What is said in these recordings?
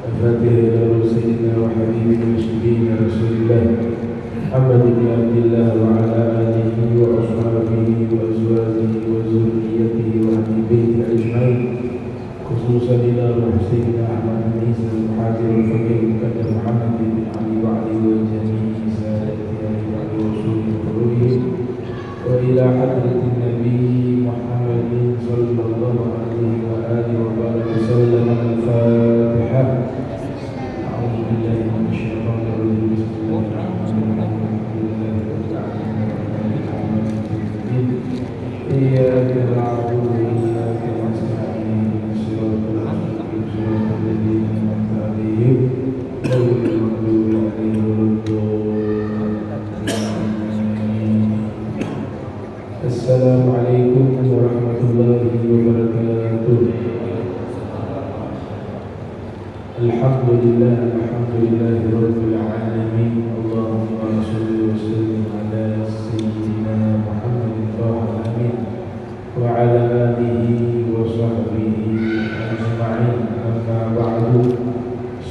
الفاتحة إلى سيدنا وحبيبنا وشفيعنا رسول الله محمد بن عبد الله وعلى آله وأصحابه وأزواجه وذريته وأهل بيته أجمعين، خصوصا إلى سيدنا أحمد بن عيسى المحاضر الفقيه المقدم محمد بن علي وعلي وجميع سادة أهل علي وصول فروعه، وإلى حضرة النبي محمد صلى الله عليه وآله وبارك وسلم. الفاتحة. أعوذ بالله من الشيطان الرجيم. بسم الله الرحمن الرحيم. الحمد لله رب العالمين. إياك نعبد وإياك نستعين. صراط المستقيم صراط الذين أنعمت عليهم غير المغضوب عليهم ولا الضالين. السلام عليكم ورحمة الله وبركاته. الحمد لله رب العالمين. اللهم صل وسلم على سيدنا محمد طه الأمين وعلى آله وصحبه أجمعين. أما بعد،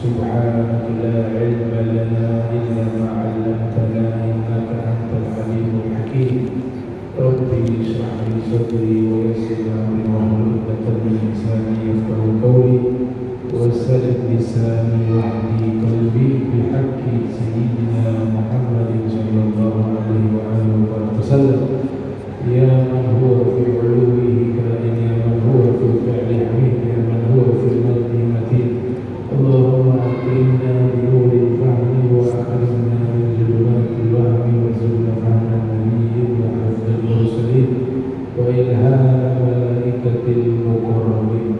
سبحانك لا علم لنا إلا ما علمتنا إنك أنت العليم الحكيم. ربي اشرح لي صدري ويسر أمري واحلل عقدة من لساني يفقهوا قولي وسدد لساني واهدي قلبي بحق سيدنا محمد صلى الله عليه وآله وسلم. يا من هو في علوه كائن، يا من هو في الفعل حميد، يا من هو في المجد متين. اللهم أكرمنا بنور الفهم وأكرمنا من ظلمات الوهم وارزقنا فهم النبي وحفظ المرسلين وإلهام الملائكة المقربين.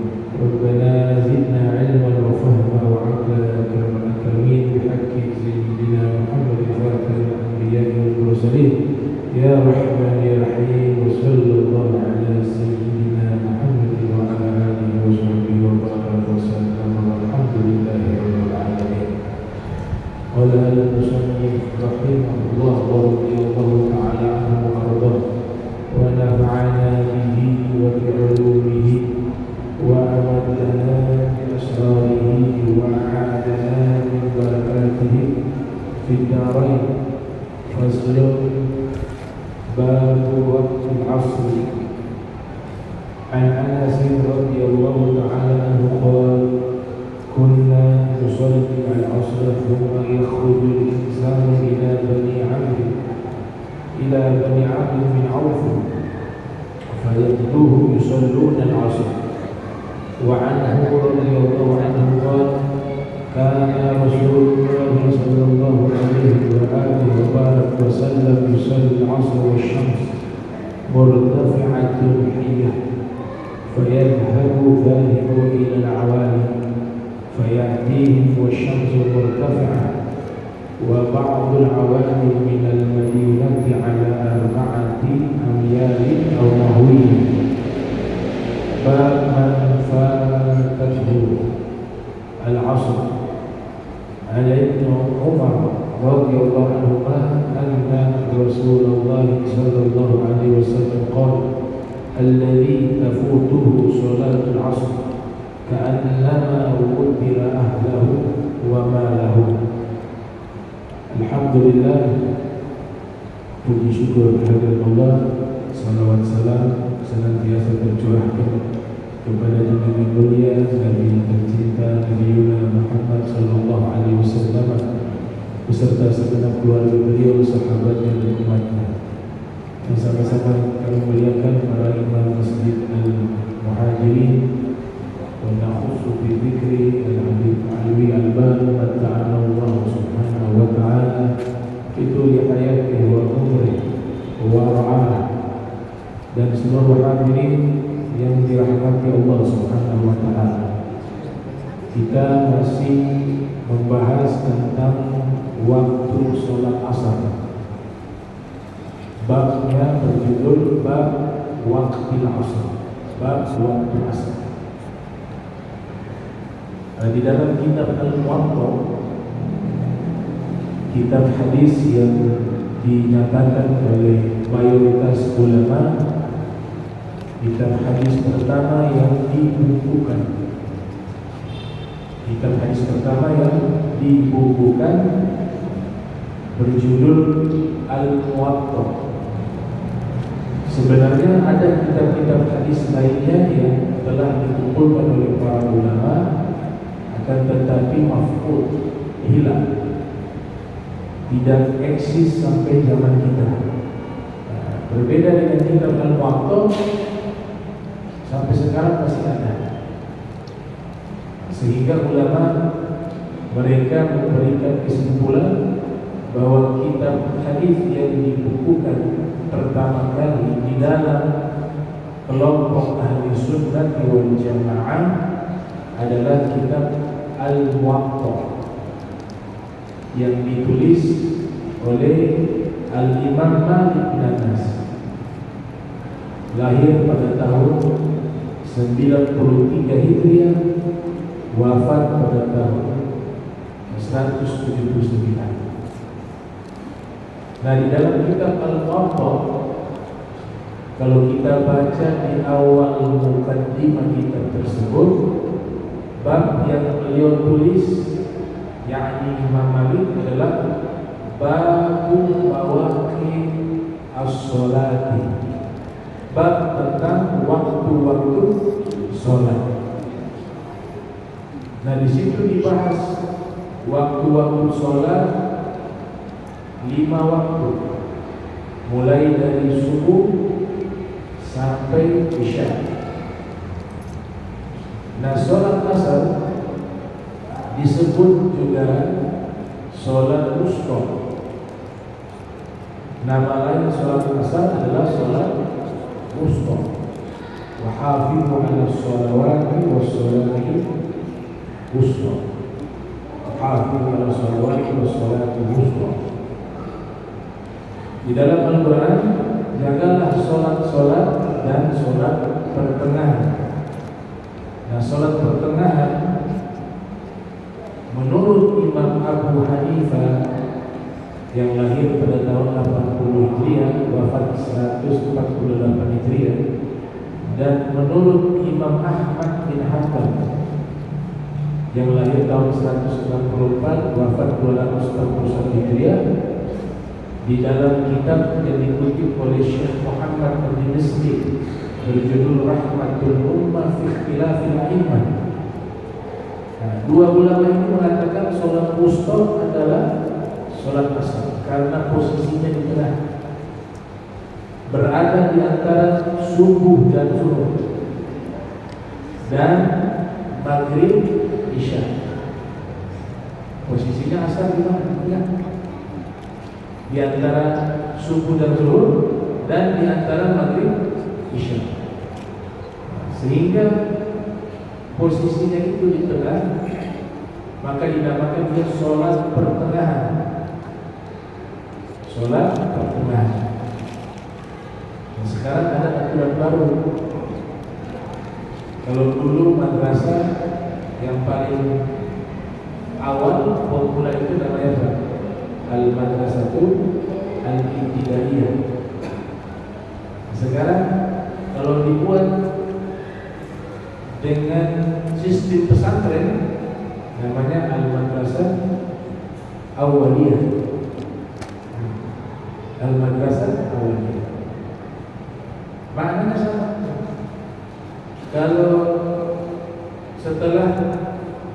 ربنا زدنا علما وفهما وعقلا يا أكرم الأكرمين بحق سيدنا محمد خاتم الأنبياء والمرسلين. يا رحمن يا رحيم، وصلى الله على سيدنا محمد وعلى آله وصحبه وبارك وسلم، والحمد لله رب العالمين. قال المصنف رحمه الله ورضي الله تعالى عنه وأرضاه ونفعنا به وبعلومه وأمدنا بأسراره وأعادنا من بركاته في الدارين. فصل. باب وقت العصر. عن أنس رضي الله تعالى عنه قال: كنا نصلي العصر ثم يخرج الإنسان إلى بني عمرو بن عوف فيجدوهم يصلون العصر. وعنه رضي الله عنه قال: كان رسول الله صلى الله عليه وآله وبارك وسلم يصلي العصر والشمس مرتفعة حية، فيذهب ذاهب إلى العوالي فيأتيهم والشمس مرتفعة، وبعض العوالي من المدينة على 4 أميال أو نحوه. باب من فاتته العصر. عن ابن عمر رضي الله عنهما أن رسول الله صلى الله عليه وسلم قال: الذي تفوته صلاة العصر كأنما ودر أهله وماله. Alhamdulillah, puji syukur kehadirat Allah, salawat salam senantiasa tercurahkan kepada junjungan mulia Nabi tercinta Nabi Muhammad sallallahu alaihi wasallam beserta segenap keluarga beliau, sahabatnya dan umatnya. Dan sama-sama kami muliakan para imam Masjid Al-Muhajirin wa nakhussu bi dzikri Al-Habib Alwi Al-Bani ta'ala Allah subhanahu wa ta'ala fituli hayatihi wa umrihi wa ra'ah. Dan seluruh hadirin yang dirahmati Allah subhanahu wa ta'ala, kita masih membahas tentang waktu sholat asar. Babnya berjudul bab waktu asar, bab waktu asar. Di dalam kitab Al-Muwatta, kitab hadis yang dinyatakan oleh mayoritas ulama, kitab hadis pertama yang dibukukan Kitab hadis pertama yang dibukukan berjudul Al-Muwatta. Sebenarnya ada kitab-kitab hadis lainnya yang telah dikumpulkan oleh para ulama, akan tetapi mafqud, hilang, tidak eksis sampai zaman kita. Berbeda dengan kitab Al-Muwatta, sampai sekarang masih ada. Sehingga ulama mereka memberikan kesimpulan bahwa kitab hadis yang dibukukan pertama kali di dalam kelompok ahli sunnah wal jamaah adalah kitab Al-Muwatta yang ditulis oleh Al-Imam Malik bin Anas, lahir pada tahun 93 Hijriah, wafat pada tahun 179. Nah, di dalam kitab Al-Muwatta, kalau kita baca di awal mukaddimah kitab tersebut, bab yang beliau tulis, yakni Imam Malik, adalah babu mawaqi as-sholati, bab tentang waktu-waktu sholat. Nah, di situ dibahas waktu-waktu sholat 5 waktu, mulai dari subuh sampai isya. Nah, sholat asar disebut juga sholat wusta. Nama lain sholat asar adalah sholat wusta. Wa hafizu 'ala sholawati was sholati wusta. Hafizu 'ala sholawati was sholati wusta. Di dalam Al-Quran, jagalah sholat-sholat dan sholat pertengahan. Nah, sholat pertengahan menurut Imam Abu Hanifah yang lahir pada tahun 80 Hijriah, wafat 148 Hijriah, dan menurut Imam Ahmad bin Hanbal yang lahir tahun 194, wafat 241 Hijriah, di dalam kitab yang dikutip oleh Syekh Muhammad bin Misri berjudul Rahmatul Ummah fi Ikhtilafil A'immah. Nah, dua ulama ini mengatakan sholat wusta adalah sholat asar karena posisinya di tengah, berada di antara subuh dan zuhur dan maghrib isya. Posisinya asar di mana? Di antara subuh dan zuhur dan di antara maghrib isya. Sehingga posisinya itu di tengah, maka dinamakan dia sholat pertengahan. Sholat pertengahan. Dan sekarang ada aturan baru. Kalau dulu madrasah yang paling awal pemula itu namanya apa? Al-Madrasatul Al-Ibtidaiyah. Sekarang kalau dibuat dengan sistem pesantren, namanya Al-Madrasah Awaliyah. Al-Madrasah Awaliyah maknanya sama. Kalau setelah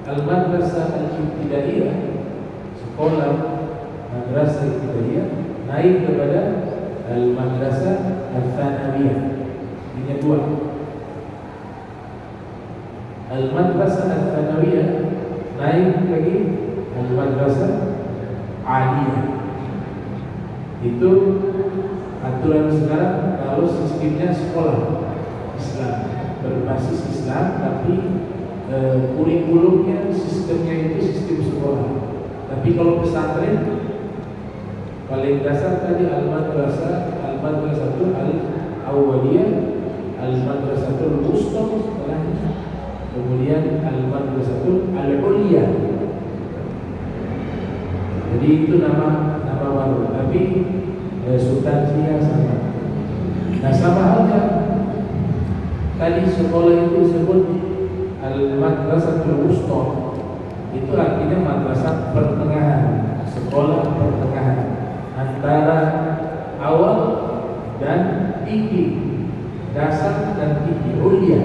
Al-Madrasah Al-Ibtidaiyah, sekolah Madrasah Ibtidaiyah, naik kepada Al-Madrasah Al-Thanawiyah. Ini dua. Al-Madrasah Al-Thanawiyah naik lagi Al-Madrasah Aliyah. Itu aturan sekarang kalau sistemnya sekolah Islam, berbasis Islam, tapi kurikulumnya, sistemnya itu sistem sekolah. Tapi kalau pesantren paling dasar tadi Al-Madrasatul Al-Awwaliyah, Al-Madrasatul Wusta, setelahnya kemudian Al-Madrasatul Al-Uliyah. Jadi itu nama baru, tapi substansinya sama. Nah, sama halnya tadi sekolah itu disebut Al-Madrasatul Wusta, Itu artinya madrasah pertengahan, sekolah pertengahan antara awal dan tinggi, dasar dan tinggi, ulia.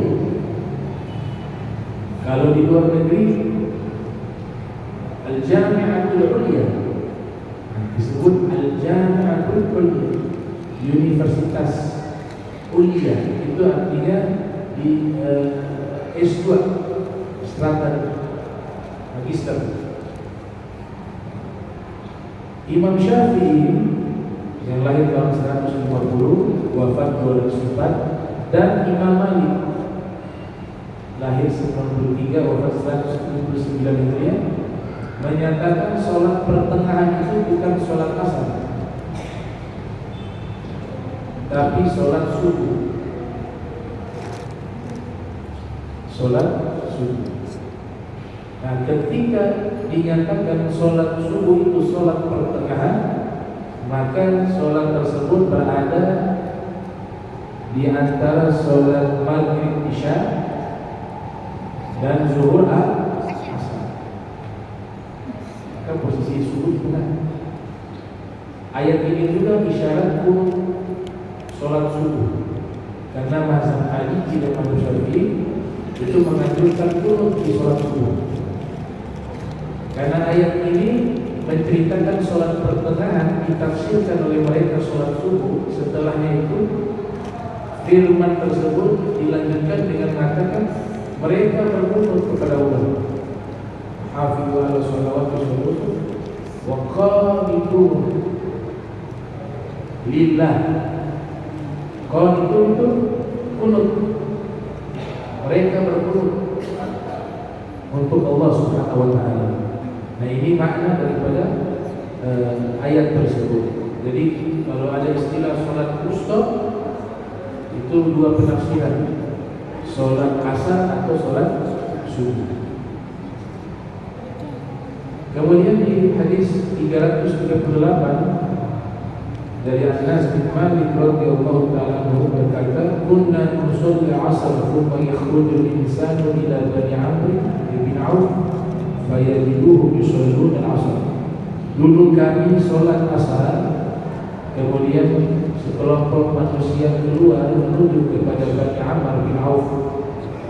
Kalau di luar negeri Al-Jami'atul Ulia, disebut Al-Jami'atul Ulia, Universitas Ulia. Itu artinya di S2, strata magister. Imam Syafi'i yang lahir tahun 150, wafat 204, dan Imam Malik lahir 93, wafat 179 Hijriah, menyatakan sholat pertengahan itu bukan sholat asar, tapi sholat subuh. Sholat subuh. Nah, ketika dinyatakan sholat subuh itu sholat pertengahan, maka sholat tersebut berada di antara sholat maghrib isya dan zuhur asar. Maka posisi subuh benar. Ayat ini juga isyarat sholat subuh, karena mazhab Hanafi dan mazhab Syafi'i itu menganjurkan kunut di sholat subuh. Karena ayat ini menceritakan sholat pertengahan ditafsirkan oleh mereka sholat subuh. Setelahnya itu firman tersebut dilanjutkan dengan mengatakan mereka berkunut kepada Allah. Hafizu ala sholawati wa qanitun lillah. Qanitun itu kunut. Mereka berkunut untuk Allah Subhanahu wa taala. Nah, ini makna daripada ayat tersebut. Jadi kalau ada istilah sholat wusta, itu dua penafsiran, sholat asar atau sholat subuh. Kemudian di hadis 338 dari Anas bin Malik radhiyallahu taala anhu berkata, "Kunna nusalli 'asr thumma yakhruju al-insanu ila Bani Amr bin Auf fayajiduhum yusalluna al-'asr." Dulu kami sholat asar, kemudian sekelompok manusia keluar menuju kepada Bani Amr bin Auf,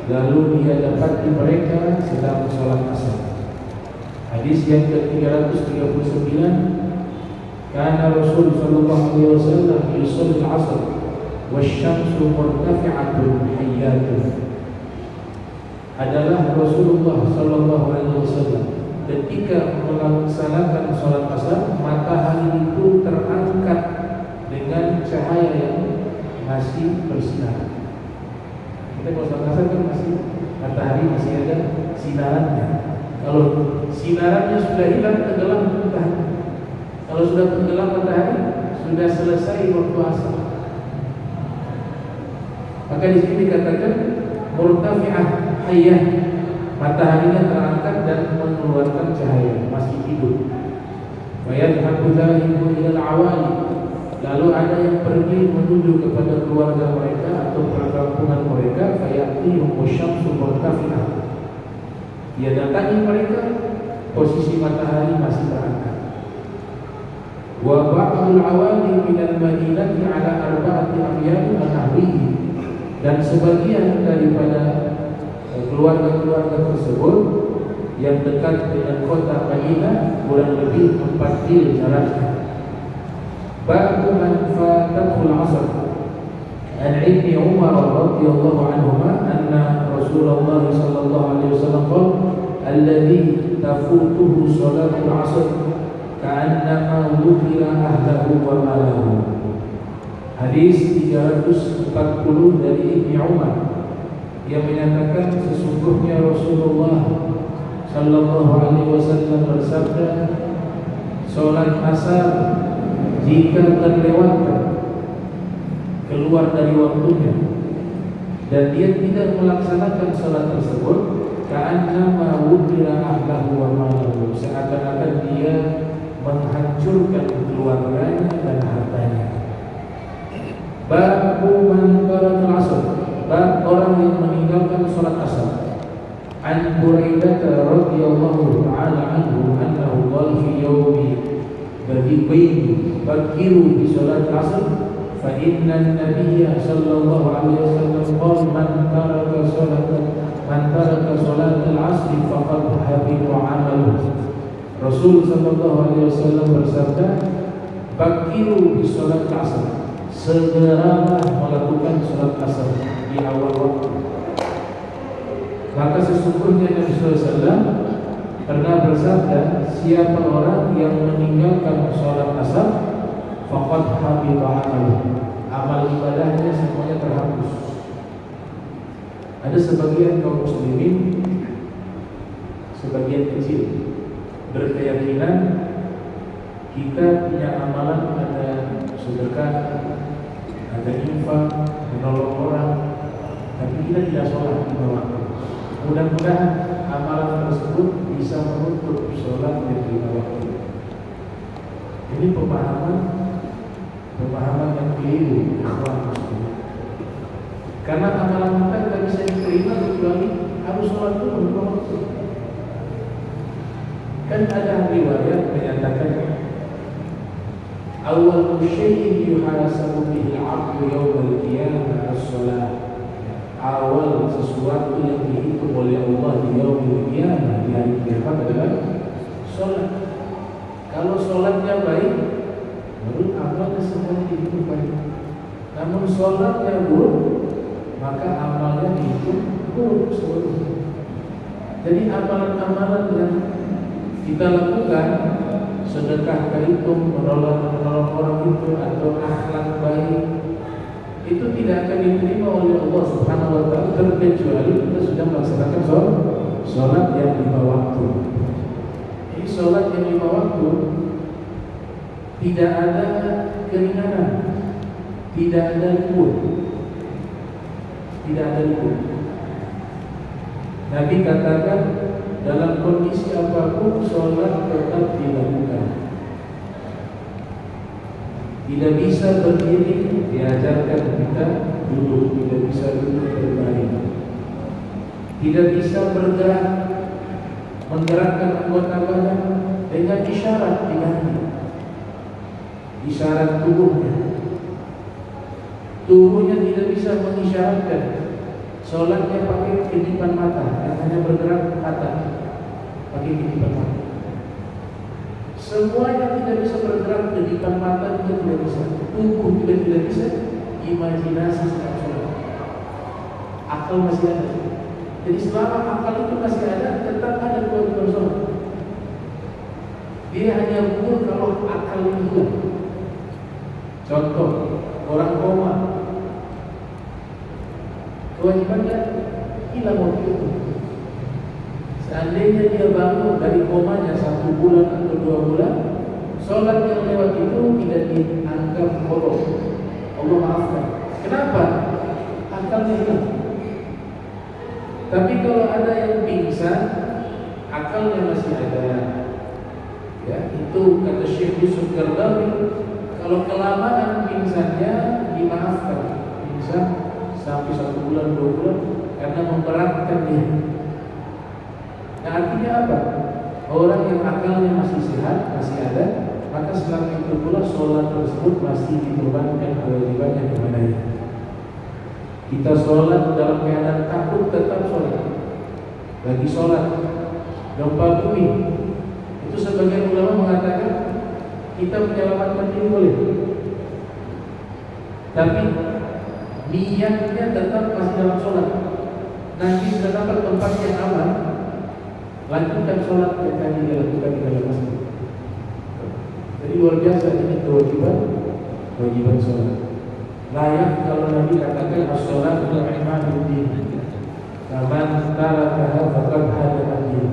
lalu dia dapati mereka sedang sholat asar. Hadis yang ke-339, Kana Rasul sallallahu alaihi wasallam yusalli al-'asr wasyamsu murtafi'atun hayyatun. Adalah Rasulullah sallallahu alaihi wasallam ketika melaksanakan salat asar, matahari itu terangkat dengan cahaya yang masih bersinar. Kita kalau salat asar kan masih matahari masih ada sinarannya. Kalau sinarannya sudah hilang, tenggelam matahari. Kalau sudah tenggelam matahari, sudah selesai waktu asar. Maka di sini dikatakan murtafi'ah hayyah, mataharinya terangkat dan mengeluarkan cahaya, masih hidup. Wa yadhhabu dhaliku ila al-awali, lalu ada yang pergi menuju kepada keluarga mereka atau perkampungan mereka, fayatihum wasyamsu murtafi'ah. Dia datangi mereka, posisi matahari masih terangkat. Wa ba'dul awali minal madinati ala arba'ati amyal an-nahwihi, dan sebagian daripada keluarga-keluarga tersebut yang dekat dengan kota Madinah kurang lebih 4 mil jaraknya. Babu man fatatul asr. An Ibni Umar radhiyallahu anhuma anna Rasulullah sallallahu alaihi wasallam qala alladhi tafutuhu salatul asr ka'annama wukila ahlahu wa malahu. Hadis 340 dari Ibni Umar yang menyatakan sesungguhnya Rasulullah sallallahu alaihi wasallam bersabda, salat asar jika terlewatkan, keluar dari waktunya, dan dia tidak melaksanakan salat tersebut, ka'annama wukila ahlahu wa malahu, seakan-akan dia menghancurkan keluarganya dan hartanya. Babu man qaratul asr, bab orang yang meninggalkan salat asar. An Buraidah radhiyallahu fariqaini bakiru bi salat asr fa inna an-nabiyya sallallahu alaihi wasallam qala man taraka salat al-asr faqad habita 'amaluhu. Rasul sallallahu alaihi wasallam bersabda, bakiru bi salat asr, segeralah melakukan salat asar di awal waktu. Maka sesungguhnya Nabi sallallahu alaihi wasallam pernah bersabda, siapa orang yang meninggalkan salat asar faqad habita 'amaluhu, amal ibadahnya semuanya terhapus. Ada sebagian kaum muslimin, sebagian kecil, berkeyakinan kita punya amalan, ada sedekah, ada infak, menolong orang, tapi kita tidak sholat di waktu. Mudah-mudahan amalan tersebut bisa menutup sholat di lima waktu. Ini pemahaman yang keliru, ikhwan muslimin. Karena amalan kita tidak bisa diterima kecuali harus sholat dulu lima waktu. Kan ada riwayat menyatakan awal syai'in yuhasabu bihi al-'abdu yawmal qiyamah as-shalah. Awal sesuatu yang dihitung oleh Allah di yaumil qiyamah, di hari kiamat adalah salat. Kalau salatnya baik, baru amalnya semua dihitung baik. Namun salatnya buruk, maka amalnya dihitung buruk seluruhnya. Jadi amalan-amalan yang kita lakukan, sedekah terhitung, menolong orang itu, atau akhlak baik, itu tidak akan diterima oleh Allah Subhanahu wa Ta'ala terkecuali kita sudah melaksanakan sholat yang lima waktu. Jadi sholat yang lima waktu tidak ada keringanan, tidak ada libur, tidak ada libur. Nabi katakan, dalam kondisi apapun sholat tetap dilakukan. Tidak bisa berdiri, diajarkan kita duduk. Tidak bisa duduk berbaring. Tidak bisa bergerak, menggerakkan anggota badan dengan isyarat diganti. Isyarat tubuhnya. Tubuhnya tidak bisa mengisyaratkan. Sholatnya pakai kedipan mata, yang hanya bergerak mata, pakai kedipan mata. Semuanya tidak bisa bergerak, kedipan mata juga tidak bisa, tubuh juga tidak bisa, imajinasi sedang sholat. Akal masih ada. Jadi selama akal itu masih ada, tetap ada kewajiban sholat. Dia hanya gugur kalau akal ini hilang. Contoh, orang koma, kewajibannya hilang waktu itu. Seandainya dia bangun dari komanya 1 bulan atau 2 bulan, sholat yang lewat itu tidak dianggap bolong. Allah maafkan. Kenapa? Akalnya hilang. Tapi kalau ada yang pingsan, akalnya masih ada. Ya, itu kata Syekh Yusuf Qaradawi, kalau kelamaan pingsannya dimaafkan. Pingsan sampai 1 bulan, 2 bulan karena memberatkan dia. Nah, artinya apa? Orang yang akalnya masih sehat, masih ada, maka selama itu pula sholat tersebut masih dibebankan kewajibannya kepadanya. Kita sholat dalam keadaan takut, tetap sholat. Lagi sholat, gempa bumi, itu sebagian ulama mengatakan kita menyelamatkan diri boleh, tapi niatnya tetap masih dalam sholat. Nanti sudah dapat tempat yang aman, lanjutkan sholat yang tadi dilakukan di dalam masjid. Jadi luar biasa ini kewajiban sholat. Layak kalau Nabi katakan as-sholat imaduddin, faman tarakaha faqad hadama din,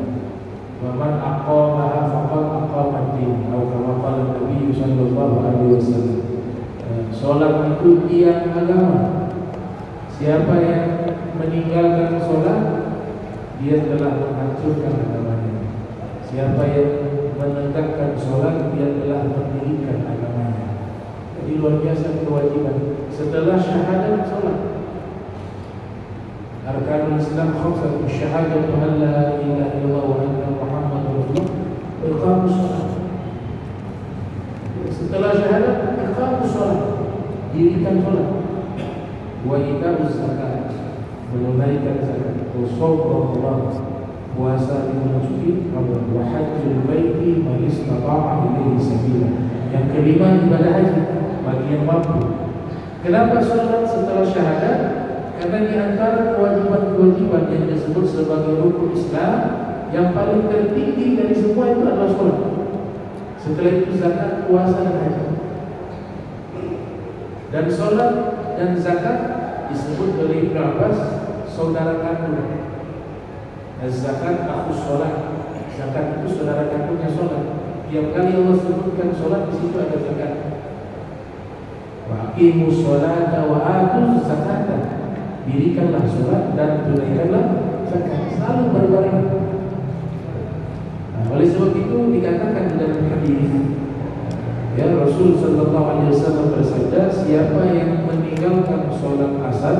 wa man aqamaha faqad aqama din, atau kama qala Nabi sallallahu alaihi wasallam. Sholat itu tiang agama. Siapa yang meninggalkan sholat, dia telah menghancurkan agamanya. Siapa yang menegakkan sholat, dia telah mendirikan agamanya. Jadi luar biasa kewajiban. Setelah syahadat sholat, arkanul Islam khamsah, syahadatu an la ilaha illallah wa anna Muhammadar Rasulullah, iqamus sholat. dirikan sholat, wa ita'uz zakat, menunaikan zakat, wa shaum Ramadan, puasa di bulan suci Ramadan, wa hajjul baiti man istata'a ilaihi sabila. Yang kelima ibadah haji bagi yang mampu. Kenapa sholat setelah syahadat? Karena di antara kewajiban-kewajiban yang disebut sebagai rukun Islam, yang paling tertinggi dari semua itu adalah sholat. Setelah itu zakat, puasa dan haji. Dan sholat dan zakat disebut oleh Ibnu Abbas saudara kandung. Az-zakat akhus sholat. Zakat itu saudara kandungnya sholat. Tiap kali Allah sebutkan sholat, di situ ada zakat. Wa aqimus sholata wa atuz zakata. Dirikanlah sholat dan tunaikanlah zakat. Selalu berbarengan. Nah, oleh sebab itu dikatakan dalam hadis, ya, Rasul sallallahu alaihi wasallam bersabda, siapa yang meninggalkan sholat asar,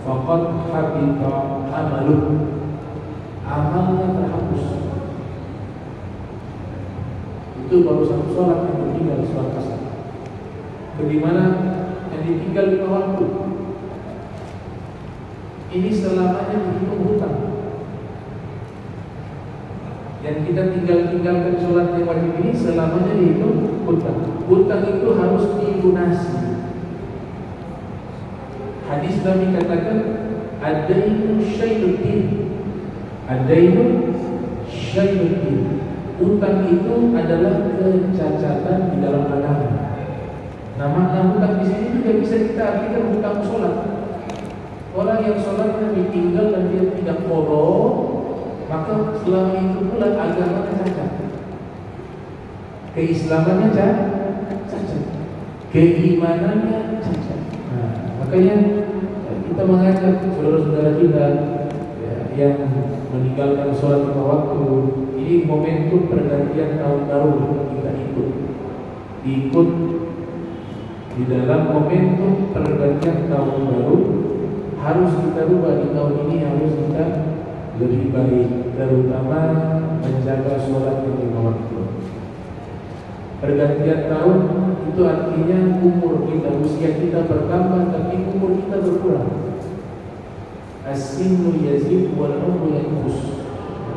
faqad habita amaluh, amalnya terhapus. Itu baru satu sholat yang ditinggal, sholat asar. Bagaimana yang ditinggal 5 waktu? Ini selamanya dihitung hutang. Yang kita tinggalkan sholat yang wajib ini selamanya dihitung hutang. Hutang itu harus dilunasi. Hadis Nabi katakan, ad-dainu syai'uddin. Ad-dainu syai'uddin. Hutang itu adalah kecacatan di dalam agama. Nah, makna hutang di sini juga bisa kita artikan hutang sholat. Orang yang sholatnya ditinggal dan dia tidak qadha, maka selama itu pula agamanya cacat, keislamannya cacat, keimanannya cacat. Nah, makanya kita mengajak saudara-saudara kita yang meninggalkan sholat 5 waktu. Ini momentum pergantian tahun baru, kita ikut di dalam momentum pergantian tahun baru. Harus kita rubah di tahun ini, harus kita lebih baik, terutama menjaga sholat di 5 waktu. Pergantian tahun itu artinya umur kita, usia kita bertambah, tapi umur kita berkurang. As-sinnu yazid wal umru yanqus.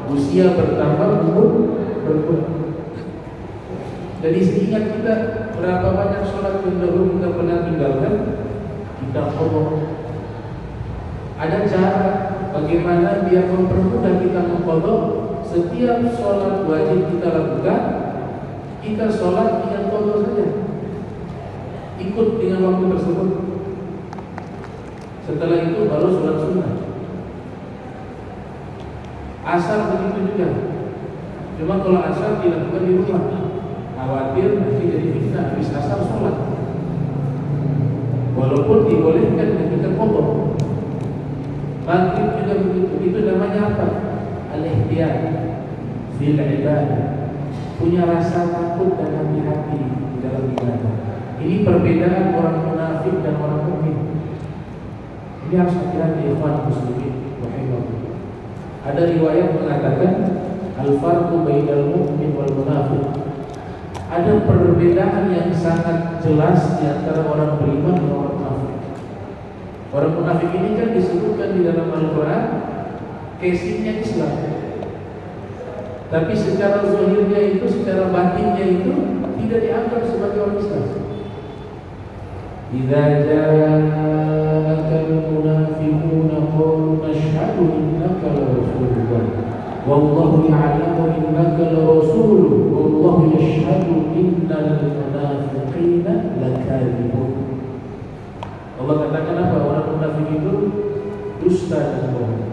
Usia bertambah, umur berkurang. Jadi seingat kita berapa banyak sholat yang dahulu kita pernah tinggalkan, kita qadha. Ada cara bagaimana dia mempermudah kita mengqadha. Setiap sholat wajib kita lakukan, kita sholat dengan qadha saja, ikut dengan waktu tersebut. Setelah itu baru sholat sunnah. Asar begitu juga. Cuma kalau asar dilakukan di rumah, khawatir nanti jadi fitnah, habis asar sholat. Walaupun dibolehkan ketika qadha. Maghrib juga begitu. Itu namanya apa? Al-ihtiyat fil ibadah. Punya rasa takut dan hati-hati di dalam ibadah. Ini perbedaan orang munafik dan orang mukmin. Ini harus hati-hati ikhwan muslimin rahimahullah. Ada riwayat mengatakan al-farqu bainal mu'min wal munafiq. Ada perbedaan yang sangat jelas di antara orang beriman dan orang munafik. Orang munafik ini kan disebutkan di dalam Al-Quran casingnya Islam, tapi secara zahirnya itu, secara batinnya itu tidak dianggap sebagai orang Islam. Idza ja'akal munafiquna qalu nashhadu innaka la rasulullah wallahu ya'lamu innaka la rasuluhu wallahu yashhadu innal munafiqina lakadzibun. Allah katakan apa? Orang munafik itu dusta dan bohong.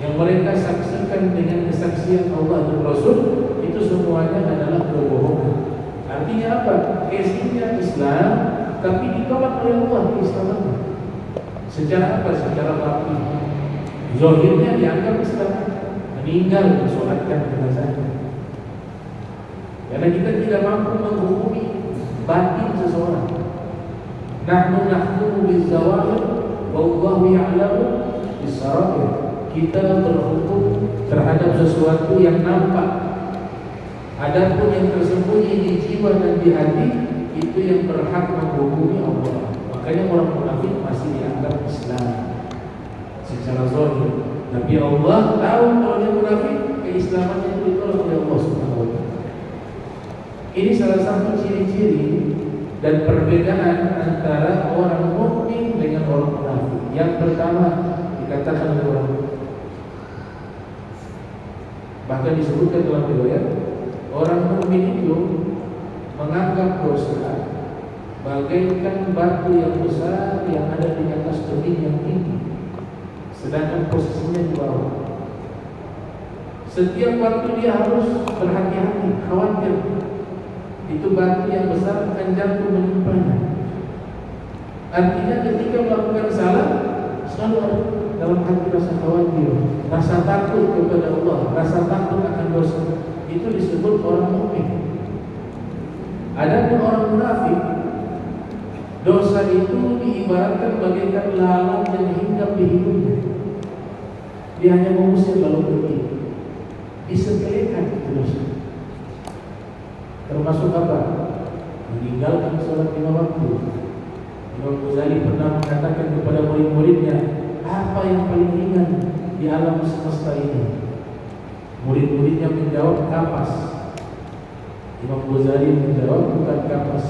Yang mereka saksikan dengan kesaksian Allah dan Rasul itu semuanya adalah kebohongan. Artinya apa? Casingnya Islam, tapi ditolak oleh Allah keislamannya. Secara apa? Secara batin. Zahirnya dianggap Islam, meninggal disolatkan jenazahnya. Karena kita tidak mampu menghukumi batin seseorang. Nahnu nahkumu bizawahir wallahu ya'lamu bis-sarair. Kita berhukum terhadap sesuatu yang nampak. Adapun yang tersembunyi di jiwa dan di hati, itu yang berhak menghubungi Allah. Makanya orang munafik masih dianggap Islam secara zahir. Tapi Allah tahu kalau dia munafik, keislamannya itu ditolak oleh Allah Subhanahu wa taala. Ini salah satu ciri-ciri dan perbedaan antara orang mukmin dengan orang munafik. Yang pertama dikatakan oleh orang, bahkan disebutkan dalam riwayat, orang mukmin itu menganggap dosa bagaikan batu yang besar yang ada di atas tebing yang tinggi, sedangkan posisinya di bawah. Setiap waktu dia harus berhati-hati, khawatir itu batu yang besar akan jatuh menimpanya. Artinya ketika melakukan salah selalu ada dalam hati rasa khawatir, rasa takut kepada Allah, rasa takut akan dosa. Itu disebut orang mukmin. Adapun orang munafik, dosa itu diibaratkan bagaikan lalat yang hinggap di hidungnya. Dia hanya mengusir lalu pergi. Disepelekan itu dosa. Termasuk apa? Meninggalkan sholat 5 waktu. Imam Ghazali pernah mengatakan kepada murid-muridnya, apa yang paling ringan di alam semesta ini? Murid-muridnya menjawab, kapas. Imam Ghazali menjawab, bukan kapas.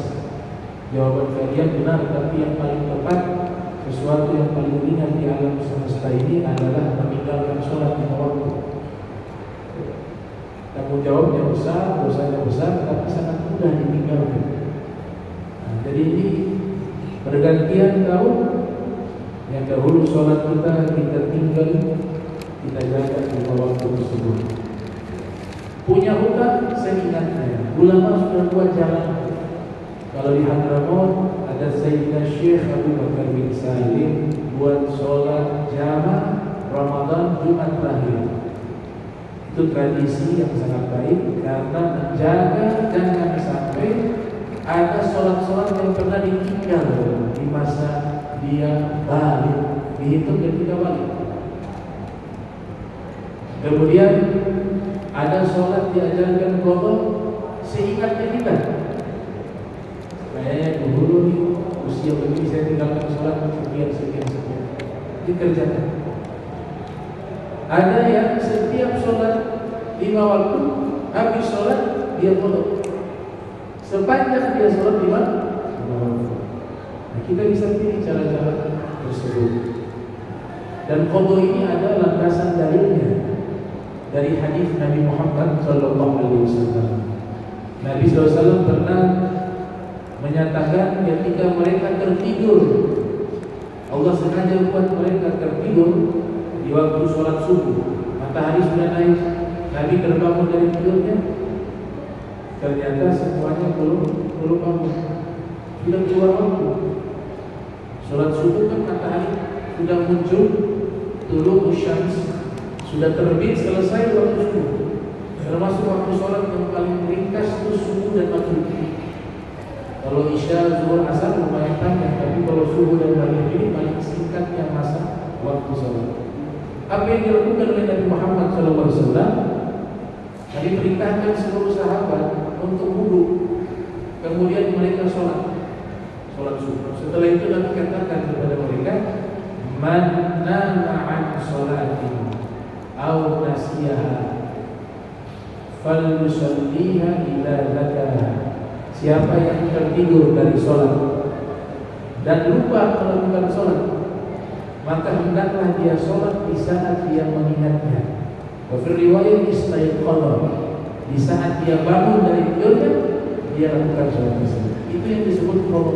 Jawaban kalian benar, tapi yang paling tepat, sesuatu yang paling ringan di alam semesta ini adalah meninggalkan sholat 5 waktu. Tanggung jawabnya besar, dosanya besar, tapi sangat mudah ditinggalkan. Nah, jadi ini pergantian tahun. Yang dahulu sholat kita tinggal, kita jaga 5 waktu tersebut. Punya hutang, saya ingatnya, ulama sudah buat jalan. Kalau di Hadramaut ada Sayyidina Syekh Abu Bakar bin Salim buat sholat jamaah Ramadan Jumat terakhir. Itu tradisi yang sangat baik karena menjaga jangan sampai ada sholat-sholat yang pernah ditinggal di masa dia balik, dihitung ketika balik. Kemudian ada sholat diajarkan qadha seingatnya kita. Kayaknya dulu nih usia begini saya tinggalkan sholat sekian. Dikerjakan. Ada yang setiap sholat 5 waktu, habis sholat dia qadha. Sepanjang dia sholat 5 waktu. Nah, kita bisa pilih cara-cara tersebut. Dan qadha ini ada landasan dalilnya dari hadis Nabi Muhammad SAW. Nabi SAW pernah menyatakan ketika mereka tertidur, Allah sengaja buat mereka tertidur di waktu sholat subuh. Matahari sudah naik, Nabi terbangun dari tidurnya. Ternyata semuanya belum bangun. Sudah keluar waktu. Sholat subuh kan matahari sudah muncul, tulu'u syams, sudah terbit, selesai waktu subuh. Termasuk waktu sholat yang paling ringkas itu subuh dan maghrib. Kalau isya, zuhur, asar lumayan panjang, tapi kalau subuh dan maghrib ini paling singkatnya masa waktu sholat. Apa yang dilakukan oleh Nabi Muhammad SAW? Nabi perintahkan seluruh sahabat untuk wudu, kemudian mereka sholat subuh. Setelah itu Nabi katakan kepada mereka, man nama an sholatin aw nasiyaha falyusalliha ila zakaraha. Siapa yang tertidur dari sholat dan lupa melakukan sholat, maka hendaklah dia sholat di saat dia mengingatnya. Wa riwayat istaiqadha, di saat dia bangun dari tidurnya, dia lakukan sholat tersebut. Itu yang disebut qadha.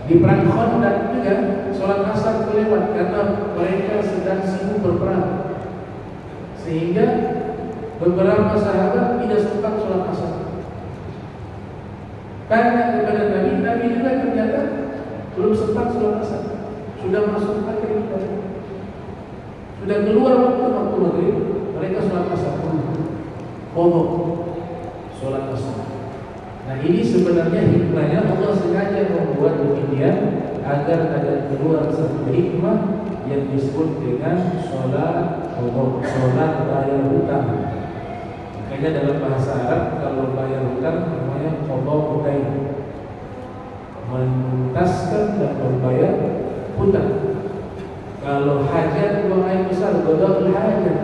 Di perang Khandaq juga sholat asar kelewat karena mereka sedang sibuk berperang, sehingga beberapa sahabat tidak sempat sholat asar. Tanya kepada Nabi, Nabi juga ternyata belum sempat sholat asar, sudah masuk maghrib, sudah keluar waktu maghrib, mereka sholat asar. Qadha sholat asar. Nah, ini sebenarnya hikmahnya Allah sengaja membuat demikian agar ada keluar satu hikmah yang disebut dengan sholat qadha, sholat bayar hutang. Makanya dalam bahasa Arab kalau bayar hutang namanya qada dain, menuntaskan dan membayar hutang. Kalau hajat buang air besar, qada'ul hajat,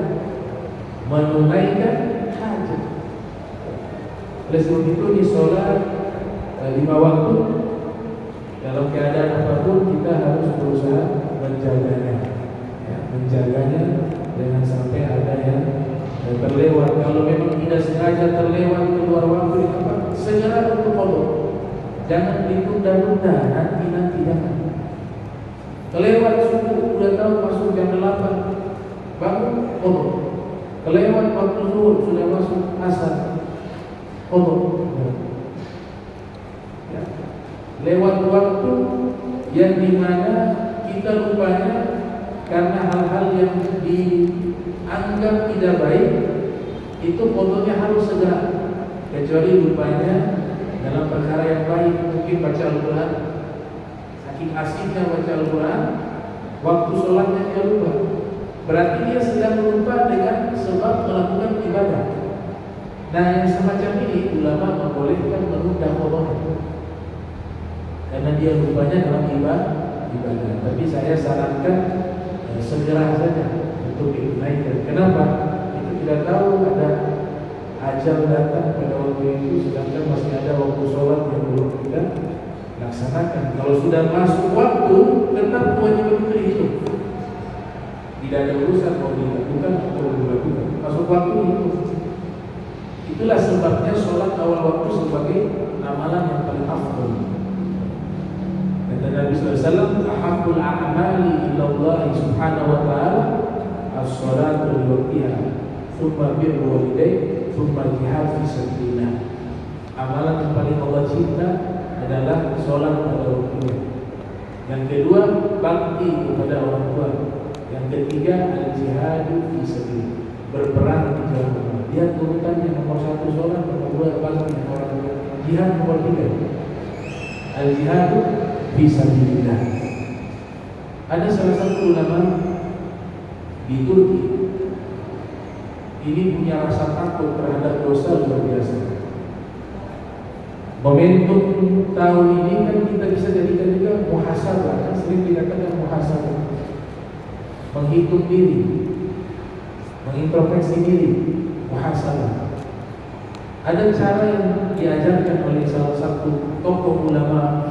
menunaikan hajat. Oleh sebab itu di sholat 5 waktu dalam keadaan apapun kita harus berusaha menjaganya, ya, menjaganya jangan sampai ada yang terlewat. Kalau memang tidak sengaja terlewat keluar waktu di tempat, segera untuk qada. Jangan ditunda-tunda, nanti jangan. Kelewat subuh, udah tahu masuk jam 8, bangun qada. Kelewat waktu zuhur, sudah masuk asar, qada. Ya. Lewat waktu yang dimana kita lupanya karena hal-hal yang dianggap tidak baik, itu qadanya harus segera. Kecuali lupanya dalam perkara yang baik, mungkin baca Al-Quran, saking asiknya baca Al-Quran, waktu sholatnya dia lupa. Berarti dia sedang lupa dengan sebab melakukan ibadah. Nah, yang semacam ini ulama membolehkan menunda qadanya karena dia lupanya dalam ibadah. Tapi saya sarankan segera saja untuk ditunaikan. Kenapa? Itu tidak tahu ada ajal datang pada waktu itu, sedangkan masih ada waktu sholat yang belum kita laksanakan. Kalau sudah masuk waktu, tetap kewajiban itu dihitung. Tidak ada urusan mau dilakukan atau dilakukan. Masuk waktu itu. Itulah sebabnya sholat awal waktu sebagai amalan yang paling afdal. Kata Nabi SAW, ahabbul a'mali ilallah subhanahu wa ta'ala as-salatu liwaqtiha, thumma birru walidain, thumma jihad fi sabilillah. Amalan yang paling Allah cinta adalah sholat pada waktunya. Yang kedua, bakti kepada orang tua. Yang ketiga, al-jihad fi sabilillah, berperang di jalan Allah. Lihat urutannya, nomor 1 sholat, nomor 2 bakti, nomor 3 jihad, nomor 3 al-jihad fi sabilillah. Ada salah satu ulama di Turki, ini punya rasa takut terhadap dosa luar biasa. Momentum tahun ini kan kita bisa jadikan juga muhasabah, kan sering dikatakan muhasabah, menghitung diri, mengintrospeksi diri, muhasabah. Ada cara yang diajarkan oleh salah satu tokoh ulama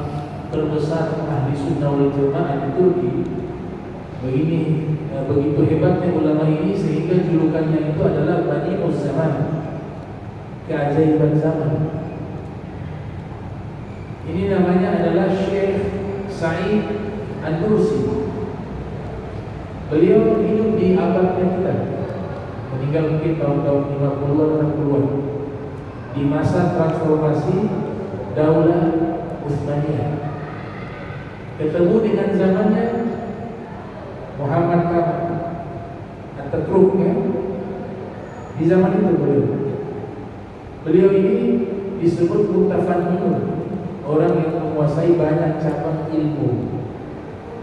terbesar ahli sunnah wal jamaah di Turki. Begitu hebatnya ulama ini sehingga julukannya itu adalah Badi'uz Zaman, keajaiban zaman. Ini namanya adalah Syekh Sa'id An-Nursi. Beliau hidup di abad yang kita, meninggal mungkin tahun-tahun 50-an 60-an, di masa transformasi Daulah Utsmaniyah. Ketemu dengan zamannya Muhammad Ataturk, ya. Di zaman itu beliau ini disebut mutafanninun, orang yang menguasai banyak cabang ilmu.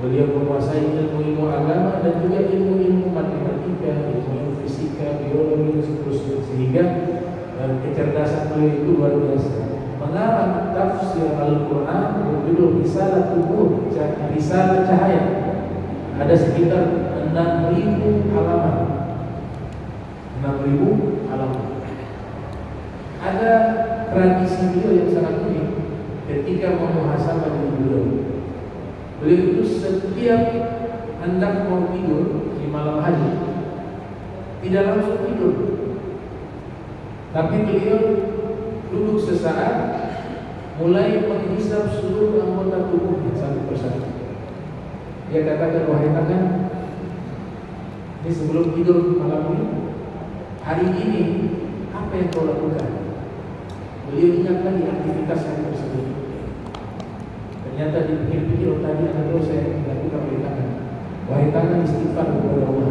Beliau menguasai ilmu-ilmu agama dan juga ilmu-ilmu matematika, ilmu fisika, biologi, dan seterusnya. Sehingga kecerdasan beliau itu luar biasa. Mengarang tafsir Al-Quran berjudul Risalah Tubuh, Risalah Cahaya. Ada sekitar 6.000 halaman. 6.000 halaman. Ada tradisi beliau yang sangat unik ketika memuhasabah diri beliau. Beliau itu setiap hendak mau tidur di malam hari tidak langsung tidur, tapi beliau duduk sesaat, mulai menghisap seluruh anggota tubuhnya satu persatu. Dia katakan, wahai tangan, ini sebelum tidur malam ini, hari ini apa yang kau lakukan? Beliau ingat lagi aktivitas hari tersebut. Ternyata dipikir-pikir, oh tadi ada dosa yang dilakukan oleh tangan. Wahai tangan, istighfar kepada Allah.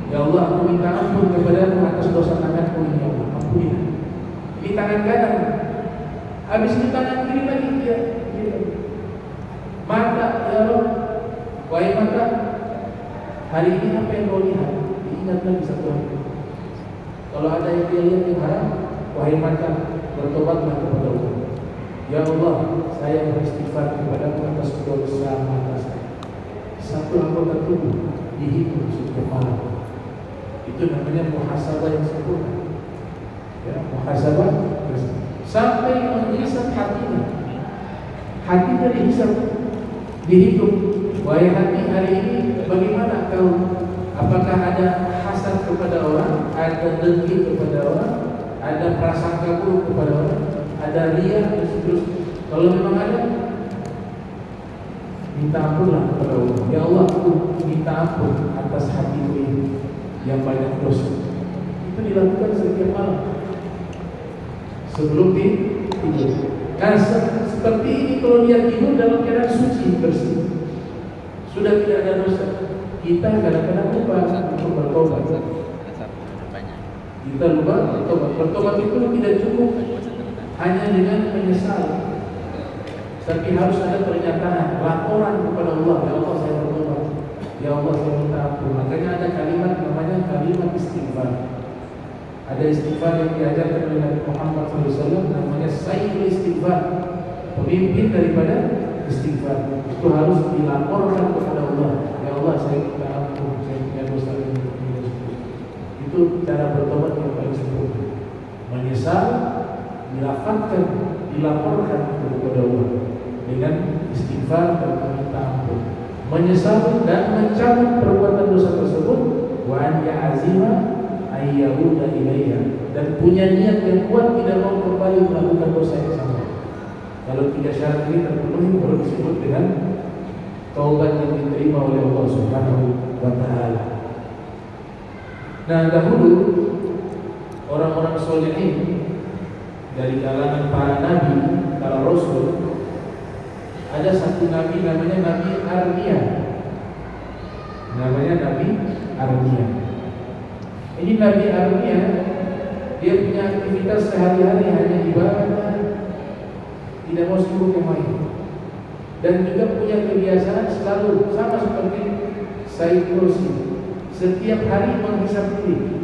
Ya Allah, aku minta ampun kepadamu atas dosa tanganku ini, ya Allah, ampunilah. Ini tangan kanan. Habis itu tangan kiri lagi dia. Mata, ya Allah, wahai mata, hari ini apa yang kau lihat? Diingat lagi satu hari. Kalau ada yang dia lihat yang haram, wahai mata, bertobatlah kepada Allah. Ya Allah, saya beristighfar kepadamu atas dosa mata saya. Satu anggota tubuh dihitung setiap malam. Itu namanya muhasabah yang sempurna. Ya, muhasabah sampai menghisap hatinya. Hatinya dihisap, dihitung. Wahai hati, hari ini bagaimana kau? Apakah ada hasad kepada orang, ada dengki kepada orang, ada prasangka buruk kepada orang, ada riya dan seterusnya? Kalau memang ada, minta ampunlah kepada Allah. Ya Allah, aku minta ampun atas hatiku ini yang banyak dosa. Itu dilakukan setiap malam sebelum tidur. Nah, seperti ini kalau dia tidur dalam keadaan suci, bersih, sudah tidak ada dosa, kita kadang-kadang lupa untuk bertobat. Kita lupa bertobat. Bertobat itu tidak cukup hanya dengan menyesal, tapi harus ada pernyataan, laporan kepada Allah. Ya Allah, saya bertobat. Ya Allah, saya minta ampun. Makanya ada kalimat namanya kalimat istighfar. Ada istighfar yang diajarkan oleh Nabi Muhammad SAW, namanya Sayyidul Istighfar, pemimpin daripada istighfar. Itu harus dilaporkan kepada Allah. Ya Allah, saya minta ampun, saya punya dosa ini. Itu cara bertobat yang paling sempurna. Menyesal, dilafazkan, dilaporkan kepada Allah dengan istighfar dan meminta ampun. Menyesal dan mencabut perbuatan dosa tersebut, wa an ya'azima ayyahuda ilayya, dan punya niat yang kuat tidak mau kembali melakukan dosa yang sama. Kalau tiga syarat ini terpenuhi, baru disebut dengan taubat yang diterima oleh Allah Subhanahu wa Ta'ala. Nah, dahulu orang-orang sholihin dari kalangan para nabi, para rasul, ada satu nabi namanya Nabi Armia. Namanya Nabi Armia. Ini Nabi Armia, dia punya aktivitas sehari-hari hanya ibadah, tidak mau sibuk yang lain, dan juga punya kebiasaan selalu sama seperti Said Nursi, setiap hari menghisap diri,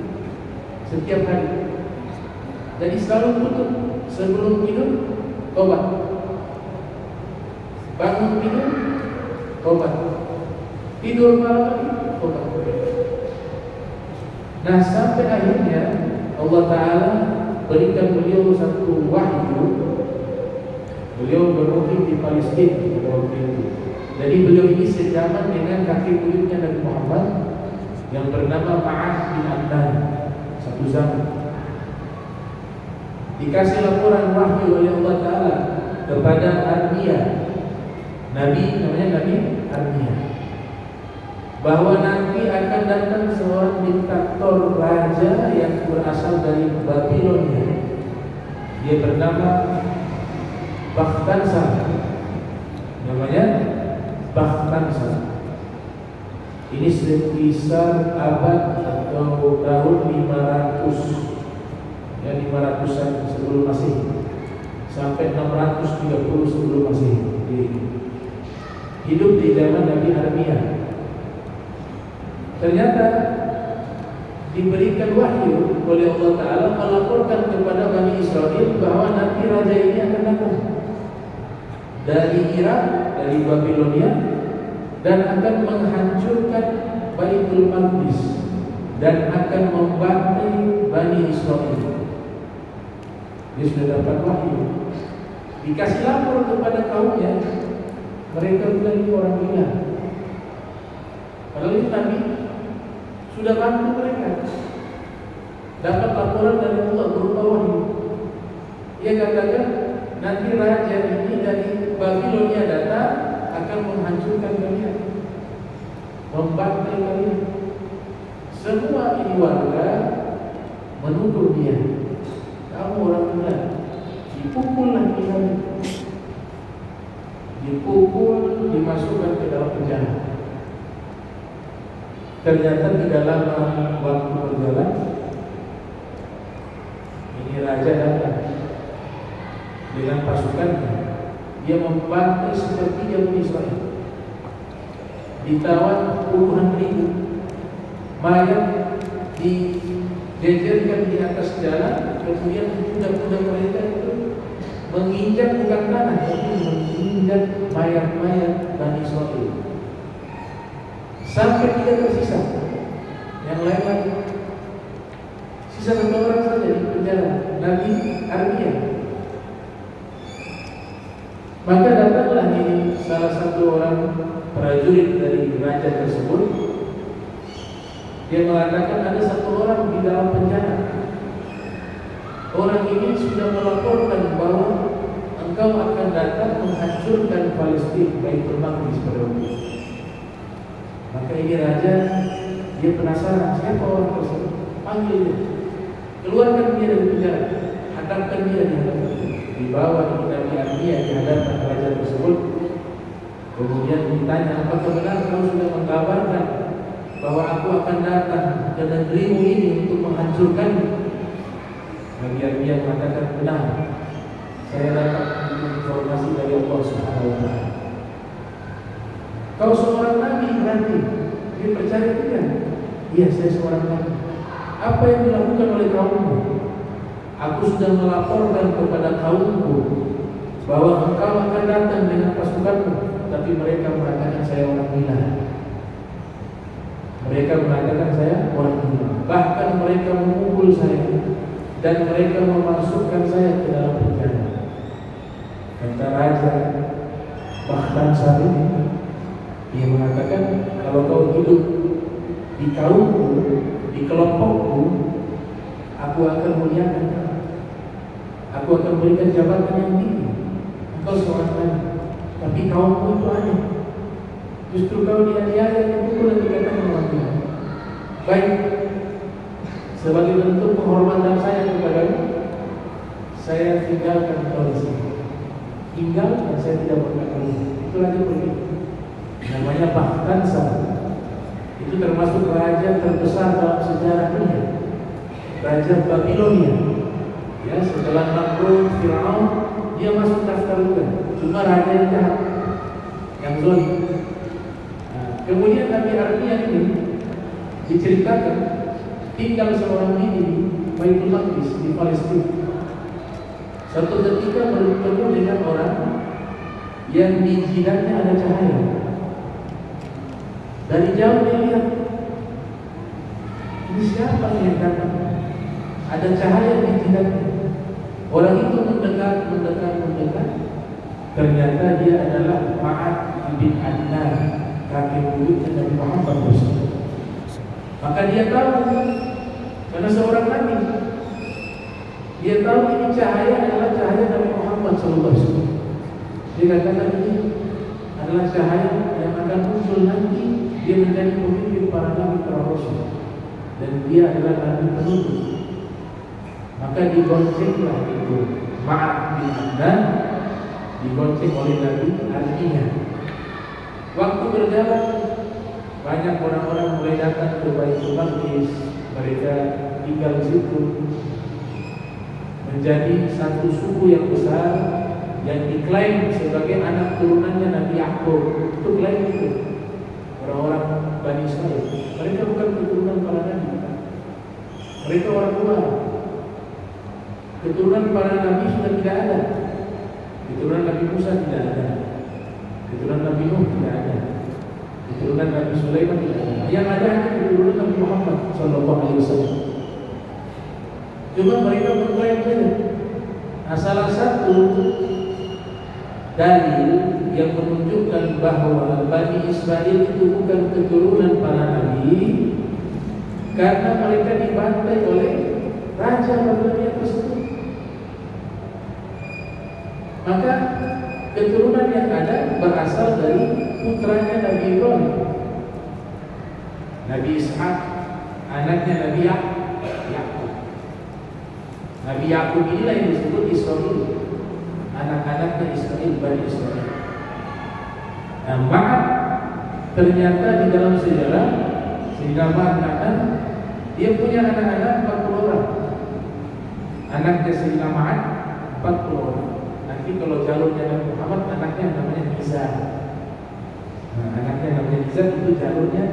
setiap hari. Jadi selalu tutup sebelum tidur, tobat. Bangun tidur, tobat. Tidur malam lagi, tobat. Nah, sampai akhirnya Allah Ta'ala berikan beliau satu wahyu. Beliau bermukim di Palestina pada waktu itu. Jadi beliau ini sejaman dengan kakek buyutnya Nabi Muhammad yang bernama Ma'ad bin Adnan, satu zaman. Dikasih laporan wahyu oleh Allah Ta'ala kepada Armia, Nabi, namanya Nabi Armia, bahwa nanti akan datang seorang diktator raja yang berasal dari Babilonia. Dia bernama Bakhtansar. Namanya Bakhtansar. Ini sekitar abad atau tahun 500, ya 500-an sebelum Masehi sampai 630 sebelum Masehi. Hidup di zaman Nabi Armia. Ternyata diberikan wahyu oleh Allah Ta'ala melaporkan kepada Bani Israel bahwa nanti raja ini akan datang dari Irak, dari Babilonia, dan akan menghancurkan Baitul Maqdis dan akan membantai Bani Israel. Dia sudah dapat wahyu, dikasih lapor kepada kaumnya. Mereka bilang ini orang gila. Kalau ini Nabi sudah bantu mereka, dapat laporan dari Allah berupa wahyu. Dia katakan nanti raja ini dari Babilonia datang akan menghancurkan kalian, membantai kalian. Semua ini warga menuduh dia, kamu orang gila. Dipukullah dia, dipukul, dimasukkan ke dalam penjara. Ternyata tidak lama waktu berjalan, ini raja datang dengan pasukannya. Dia membantai seperti Bani Israel, ditawan puluhan ribu, mayat Diajarkan di atas jalan, kemudian kuda-kuda mereka itu menginjak bukan tanah, tapi menginjak mayat-mayat Bani Israil. Sampai tidak tersisa yang lain lagi. Sisa 1 orang saja di penjara, Nabi Armia. Maka datanglah ini salah satu orang prajurit dari raja tersebut. Dia mengatakan ada 1 orang di dalam penjara. Orang ini sudah melaporkan bahwa engkau akan datang menghancurkan Palestina, Baitul Maqdis pada waktu itu. Maka ini raja, dia penasaran siapa orang tersebut. Panggil dia, keluarkan dia dari penjara, hadapkan dia di hadapan. Dibawa di Nabi Armia di hadapan raja tersebut. Kemudian ditanya, apakah benar kau sudah mengkabarkan bahwa aku akan datang ke negerimu ini untuk menghancurkanmu? Nabi Armia mengatakan, benar, saya dapat informasi dari Allah Subhanahu wa Ta'ala. Kau seorang nabi berarti? Dia percaya tidak? Iya, saya seorang nabi. Apa yang dilakukan oleh kaummu? Aku sudah melaporkan kepada kaumku bahwa engkau akan datang dengan pasukanmu, tapi mereka mengatakan saya orang gila. Mereka mengatakan saya orang gila. Bahkan mereka memukul saya dan mereka memasukkan saya ke dalam penjara. Kata raja Bakhtansar ini, dia mengatakan, kalau kau hidup di kaumku, di kelompokku, aku akan muliakan kau. Aku akan berikan jabatan yang tinggi. Engkau seorang nabi, tapi kaumku itu aneh. Justru kau dianiaya, dipukul dan dikatakan orang gila. Baik, sebagai bentuk penghormatan saya kepadamu, saya tinggalkan kau di sini. Tinggal dan saya tidak berkata lagi. Itulah dia pergi. Namanya Bakhtansar. Itu termasuk raja terbesar dalam sejarah dunia. Raja Babilonia. Ya, setelah Namrud, Firaun, dia masuk daftar juga. Cuma raja yang jahat, yang zalim. Kemudian Nabi Armia ini diceritakan tinggal seorang diri di Baitul Maqdis di Palestina. Suatu ketika bertemu dengan orang yang di jidatnya ada cahaya. Dari jauh dia lihat, ini siapa yang datang? Ada cahaya di jidatnya. Orang itu mendekat. Ternyata dia adalah Ma'ad bin Adnan, kakek buyutnya Nabi Muhammad SAW. Maka dia tahu, karena seorang nabi, dia tahu ini cahaya adalah cahaya Nabi Muhammad SAW. Dia katakan ini adalah cahaya yang akan muncul nanti. Dia menjadi pemimpin para nabi, para rasul, dan dia adalah nabi penutup. Maka digoncenglah itu Ma'ad bin Adnan, digonceng oleh Nabi Armia. Waktu berjalan, banyak orang-orang mulai datang ke Baitul Maqdis. Mereka tinggal di situ, menjadi satu suku yang besar yang diklaim sebagai anak turunannya Nabi Yakub. Itu klaim itu orang-orang Bani Israil. Mereka bukan keturunan para nabi, mereka orang luar. Keturunan para nabi sudah tidak ada. Keturunan Nabi Musa tidak ada. Keturunan Nabi Nuh tidak ada. Keturunan Nabi Sulaiman tidak ada. Yang ada hanya keturunan Nabi Muhammad SAW. Cuma mereka berklaim saja. Nah, salah satu dalil yang menunjukkan bahwa Bani Israel itu bukan keturunan para nabi, karena mereka dibantai oleh raja Babilonia tersebut. Maka keturunan yang ada berasal dari putranya Nabi Ibrahim, Nabi Ishak, anaknya Nabi Yakub. Nabi Yakub inilah yang disebut Israel, anak-anaknya Israel, Bani Israel. Nah, maka ternyata di dalam sejarah Sayyidina Ma'ad, dia punya anak-anak 40 orang. Anaknya Sayyidina Ma'ad 40 orang. Nanti kalau jalurnya Nabi Muhammad, anaknya namanya Nizar. Nah, anaknya namanya Nizar, itu jalurnya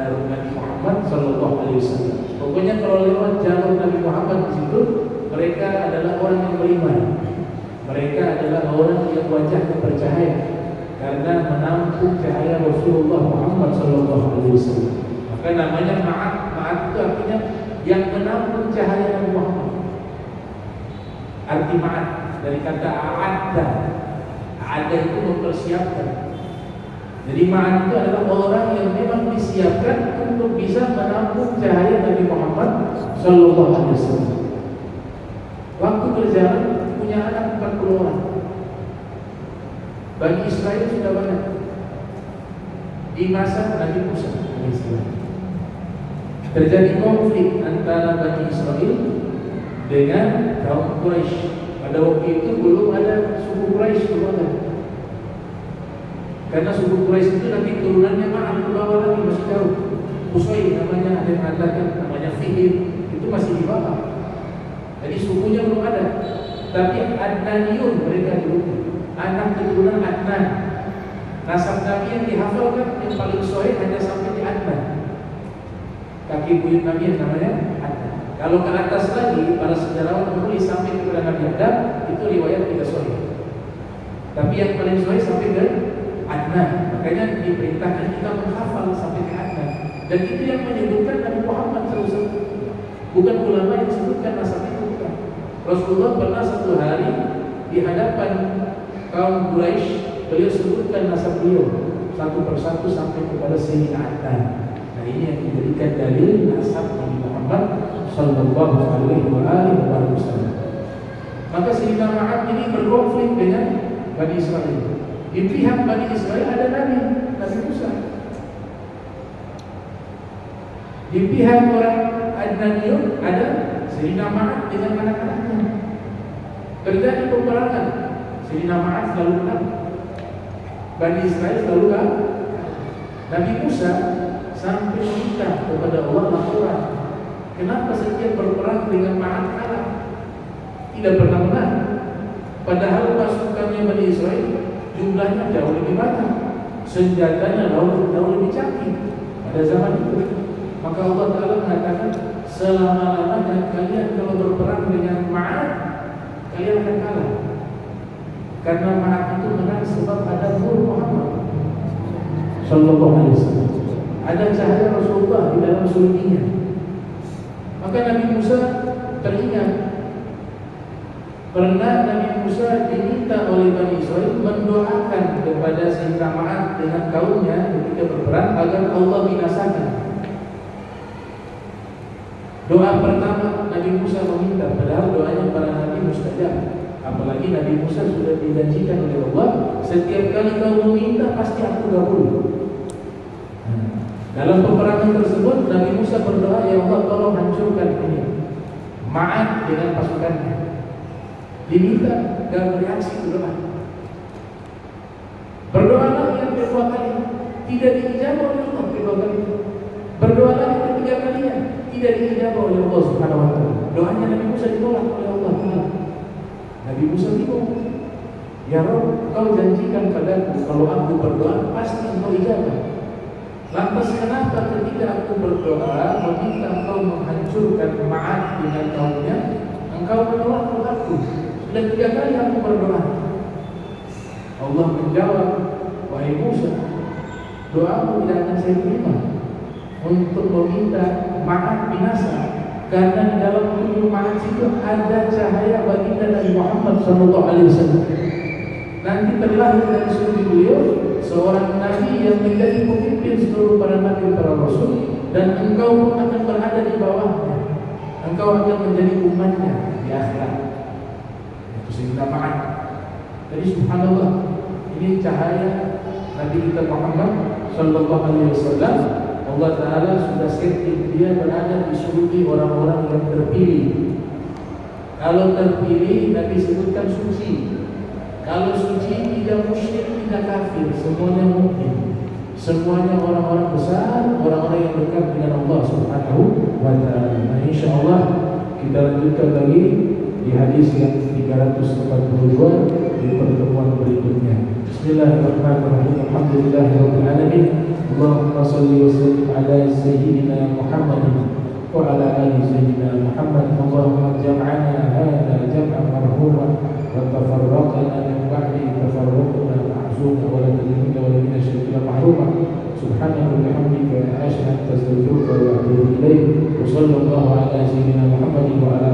Nabi Muhammad Sallallahu Alaihi Wasallam. Pokoknya kalau lewat jalur Nabi Muhammad di situ, mereka adalah orang yang beriman. Mereka adalah orang yang wajahnya bercahaya karena menampung cahaya Rasulullah Muhammad Sallallahu Alaihi Wasallam. Maka namanya ma'at. Ma'at itu artinya yang menampung cahaya Nabi Muhammad. Arti ma'at dari kata a'adda. A'adda itu mempersiapkan. Jadi ma'at itu adalah orang yang memang disiapkan untuk bisa menampung cahaya Nabi Muhammad Sallallahu Alaihi Wasallam. Waktu berjalan punya anak 40 orang. Bani Israel sudah banyak. Di masa Nabi Musa terjadi konflik antara Bani Israel dengan kaum Quraisy. Pada waktu itu belum ada suku Quraisy, belum ada. Karena suku Quraisy itu nanti turunannya Ma'at ke bawah lagi, masih jauh. Qusay namanya, ada yang mengatakan namanya Fihir, itu masih di bawah. Jadi sukunya belum ada. Tapi Adnaniyun mereka dulu, anak keturunan Adnan. Nasab Nabi yang dihafalkan yang paling sahih hanya sampai di Adnan. Kaki buyut Nabi yang namanya Adnan. Kalau ke atas lagi, para sejarawan menulis sampai kepada Nabi Adam, itu riwayat tidak sahih. Tapi yang paling sahih sampai ke Adnan. Makanya diperintahkan kita menghafal sampai ke Adnan. Dan itu yang menyebutkan Nabi Muhammad SAW. Bukan ulama yang sebutkan nasab itu, bukan. Rasulullah pernah satu hari di hadapan kaum Quraisy, beliau sebutkan nasab beliau satu persatu sampai kepada Sayyidina Adnan. Nah, ini yang dijadikan dalil nasab Nabi Muhammad Sallallahu Alaihi Wasallam. Maka Sayyidina Ma'ad ini berkonflik dengan Bani Israel. Di pihak Bani Israel ada Nabi Musa. Di pihak orang Adnaniyun ada Sayyidina Ma'ad dengan anak-anaknya. Terjadi peperangan. Sayyidina Ma'ad selalu menang, Bani Israel selalu kalah. Nabi Musa sampai meminta kepada Allah laporan, kenapa setiap berperang dengan Ma'ad kalah, tidak pernah menang. Padahal pasukannya Bani Israel jumlahnya jauh lebih banyak, senjatanya jauh lebih canggih pada zaman itu. Maka Allah Ta'ala mengatakan, selama-lamanya kalian kalau berperang dengan Ma'ad, kalian akan kalah. Karena Ma'ad itu menang sebab ada Nur Muhammad Sallallahu Alaihi Wasallam, ada cahaya Rasulullah di dalam sulbinya. Maka Nabi Musa teringat, pernah Nabi Musa diminta oleh Bani Israel mendoakan kepada Sayyidina Ma'ad dengan kaumnya ketika berperang agar Allah binasakan. Doa pertama Nabi Musa meminta, padahal doanya para Nabi mustajab. Apalagi Nabi Musa sudah dijanjikan oleh Allah, setiap kali kau meminta pasti aku kabul. Dalam peperangan tersebut Nabi Musa berdoa, ya Allah tolong hancurkan ini Ma'ad dengan pasukannya. Diminta dan bereaksi berdoa. Berdoa lagi yang kedua kali, tidak diijabah oleh Allah kedua kali. Berdoa lagi ketiga kalinya, tidak diijabah oleh Allah Subhanahu wa Ta'ala. Doanya Nabi Musa ditolak oleh Allah Ta'ala. Nabi Musa bingung. Ya Rabb, kau janjikan padaku kalau aku berdoa pasti engkau ijabah. Lantas kenapa ketika aku berdoa meminta engkau menghancurkan Ma'ad dengan kaumnya, engkau menolak doaku? Sudah 3 kali aku berdoa. Allah menjawab, wahai Musa, doamu tidak akan saya terima untuk meminta Ma'ad binasa, karena di dalam tubuh Ma'ad itu ada cahaya baginda Nabi Muhammad Sallallahu Alaihi Wasallam. Nanti terlahir dari suri beliau seorang nabi yang menjadi pemimpin seluruh para nabi dan para rasul, dan engkau pun akan berada di bawahnya. Engkau akan menjadi umatnya di akhirat. Itu Sayyidina Ma'ad. Jadi subhanallah, ini cahaya Nabi kita Muhammad Sallallahu Alaihi Wasallam. Allah Ta'ala sudah setting dia berada di suri orang-orang yang terpilih. Kalau terpilih Nabi sebutkan suci. Kalau suci tidak musyrik, tidak kafir, semuanya mukmin. Semuanya orang-orang besar, orang-orang yang dekat dengan Allah Subhanahu wa Ta'ala. Nah, insyaallah kita lanjutkan lagi di hadis yang 342 di pertemuan berikutnya. Bismillahirrahmanirrahim. Alhamdulillahirabbil alamin. Allahumma shalli wa sallim ala sayyidina Muhammadin wa ala ali sayyidina Muhammad. Allahumma jam'ana hadza jam'an marhuma wa tafarraqna min ba'di tafarruqna ma'zuma wa la tadrika wa la min asyirki mahruma. Subhanaka wa bihamdika ashhadu an la ilaha illa anta astaghfiruka wa atubu ilaik. Wa sallallahu ala sayyidina Muhammadin wa ala